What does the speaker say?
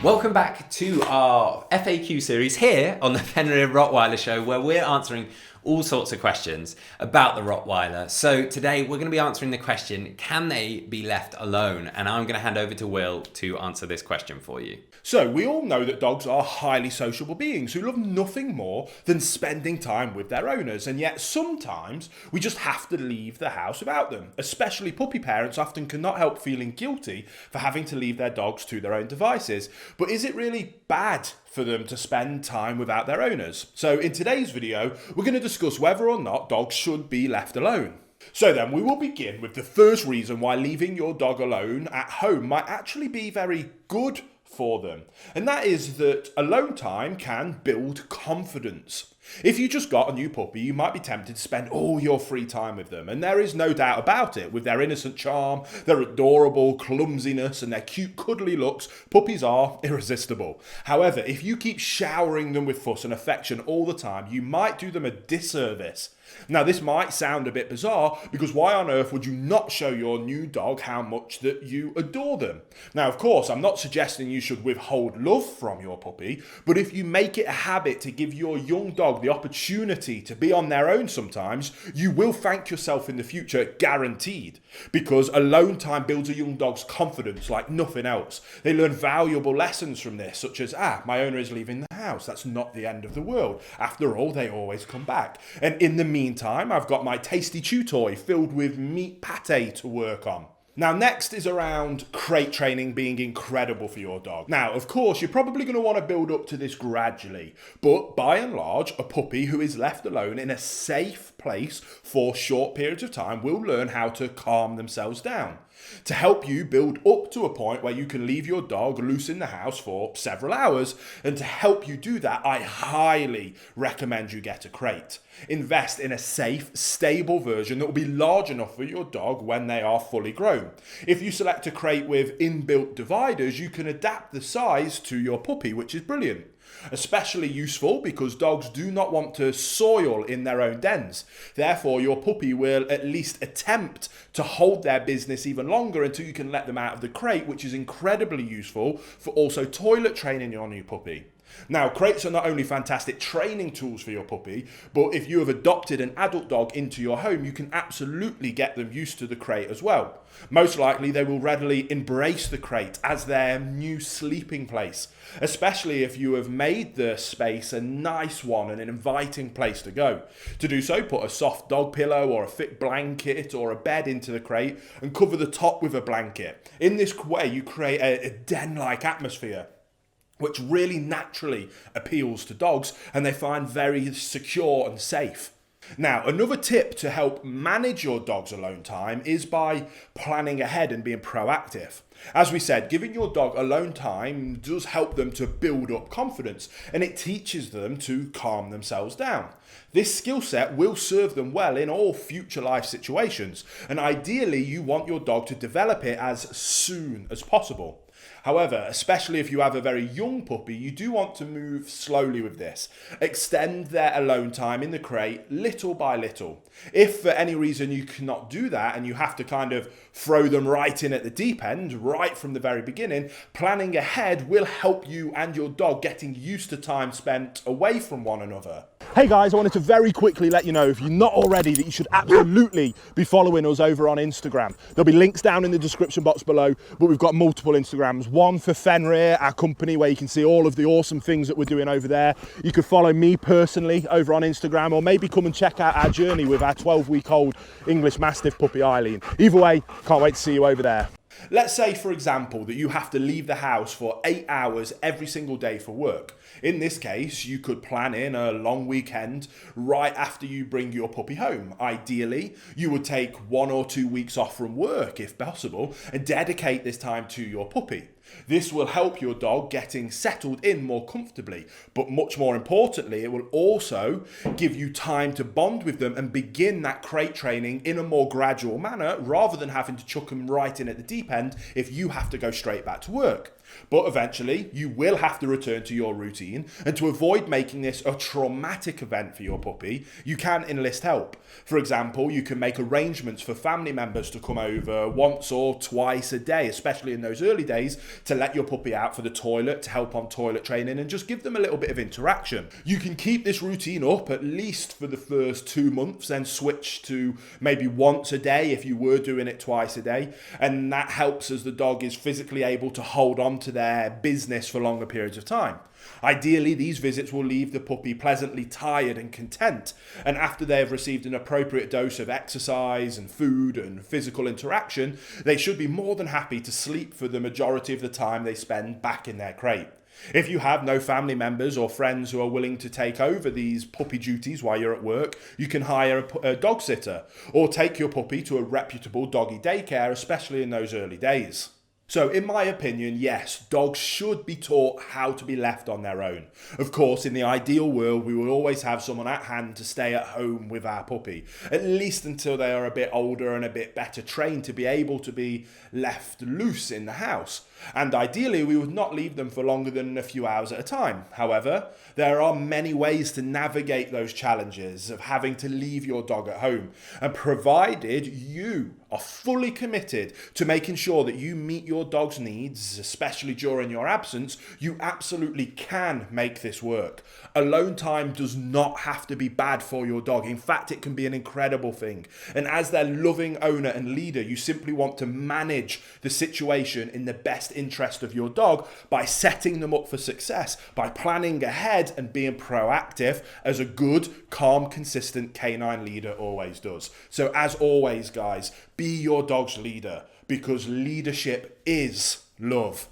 Welcome back to our FAQ series here on the Fenrir Rottweiler show, where we're answering all sorts of questions about the Rottweiler. So today we're going to be answering the question, can they be left alone? And I'm going to hand over to Will to answer this question for you. So we all know that dogs are highly sociable beings who love nothing more than spending time with their owners, and yet sometimes we just have to leave the house without them. Especially puppy parents often cannot help feeling guilty for having to leave their dogs to their own devices. But is it really bad for them to spend time without their owners? So in today's video, we're going to discuss whether or not dogs should be left alone. So then we will begin with the first reason why leaving your dog alone at home might actually be very good for them. And that is that alone time can build confidence. If you just got a new puppy, you might be tempted to spend all your free time with them. And there is no doubt about it. With their innocent charm, their adorable clumsiness, and their cute cuddly looks, puppies are irresistible. However, if you keep showering them with fuss and affection all the time, you might do them a disservice. Now, this might sound a bit bizarre, because why on earth would you not show your new dog how much that you adore them? Now, of course, I'm not suggesting you should withhold love from your puppy, but if you make it a habit to give your young dog the opportunity to be on their own sometimes, you will thank yourself in the future, guaranteed. Because alone time builds a young dog's confidence like nothing else. They learn valuable lessons from this, such as, my owner is leaving the house. That's not the end of the world. After all, they always come back. And in the meantime, I've got my tasty chew toy filled with meat pate to work on. Now, next is around crate training being incredible for your dog. Now, of course, you're probably going to want to build up to this gradually, but by and large, a puppy who is left alone in a safe place for short periods of time will learn how to calm themselves down. To help you build up to a point where you can leave your dog loose in the house for several hours, and to help you do that, I highly recommend you get a crate. Invest in a safe, stable version that will be large enough for your dog when they are fully grown. If you select a crate with inbuilt dividers, you can adapt the size to your puppy, which is brilliant. Especially useful because dogs do not want to soil in their own dens. Therefore, your puppy will at least attempt to hold their business even longer until you can let them out of the crate, which is incredibly useful for also toilet training your new puppy. Now, crates are not only fantastic training tools for your puppy, but if you have adopted an adult dog into your home, you can absolutely get them used to the crate as well. Most likely, they will readily embrace the crate as their new sleeping place, especially if you have made the space a nice one and an inviting place to go. To do so, put a soft dog pillow or a thick blanket or a bed into the crate and cover the top with a blanket. In this way, you create a den-like atmosphere, which really naturally appeals to dogs and they find very secure and safe. Now, another tip to help manage your dog's alone time is by planning ahead and being proactive. As we said, giving your dog alone time does help them to build up confidence, and it teaches them to calm themselves down. This skill set will serve them well in all future life situations, and ideally you want your dog to develop it as soon as possible. However, especially if you have a very young puppy, you do want to move slowly with this. Extend their alone time in the crate little by little. If for any reason you cannot do that and you have to kind of throw them right in at the deep end, right from the very beginning, planning ahead will help you and your dog getting used to time spent away from one another. Hey guys, I wanted to very quickly let you know, if you're not already, that you should absolutely be following us over on Instagram. There'll be links down in the description box below, but we've got multiple Instagrams. One for Fenrir, our company, where you can see all of the awesome things that we're doing over there. You could follow me personally over on Instagram, or maybe come and check out our journey with our 12-week-old English Mastiff puppy, Eileen. Either way, can't wait to see you over there. Let's say, for example, that you have to leave the house for 8 hours every single day for work. In this case, you could plan in a long weekend right after you bring your puppy home. Ideally, you would take 1 or 2 weeks off from work, if possible, and dedicate this time to your puppy. This will help your dog getting settled in more comfortably, but much more importantly, it will also give you time to bond with them and begin that crate training in a more gradual manner rather than having to chuck them right in at the deep end if you have to go straight back to work. But eventually, you will have to return to your routine, and to avoid making this a traumatic event for your puppy, you can enlist help. For example, you can make arrangements for family members to come over once or twice a day, especially in those early days, to let your puppy out for the toilet, to help on toilet training, and just give them a little bit of interaction. You can keep this routine up at least for the first 2 months, then switch to maybe once a day if you were doing it twice a day, and that helps as the dog is physically able to hold on to their business for longer periods of time. Ideally, these visits will leave the puppy pleasantly tired and content, and after they have received an appropriate dose of exercise and food and physical interaction, they should be more than happy to sleep for the majority of the time they spend back in their crate. If you have no family members or friends who are willing to take over these puppy duties while you're at work, you can hire a dog sitter or take your puppy to a reputable doggy daycare, especially in those early days. So in my opinion, yes, dogs should be taught how to be left on their own. Of course, in the ideal world, we will always have someone at hand to stay at home with our puppy, at least until they are a bit older and a bit better trained to be able to be left loose in the house. And ideally, we would not leave them for longer than a few hours at a time. However, there are many ways to navigate those challenges of having to leave your dog at home. And provided you are fully committed to making sure that you meet your dog's needs, especially during your absence, you absolutely can make this work. Alone time does not have to be bad for your dog. In fact, it can be an incredible thing. And as their loving owner and leader, you simply want to manage the situation in the best interest of your dog by setting them up for success, by planning ahead and being proactive as a good, calm, consistent canine leader always does. So as always, guys, be your dog's leader, because leadership is love.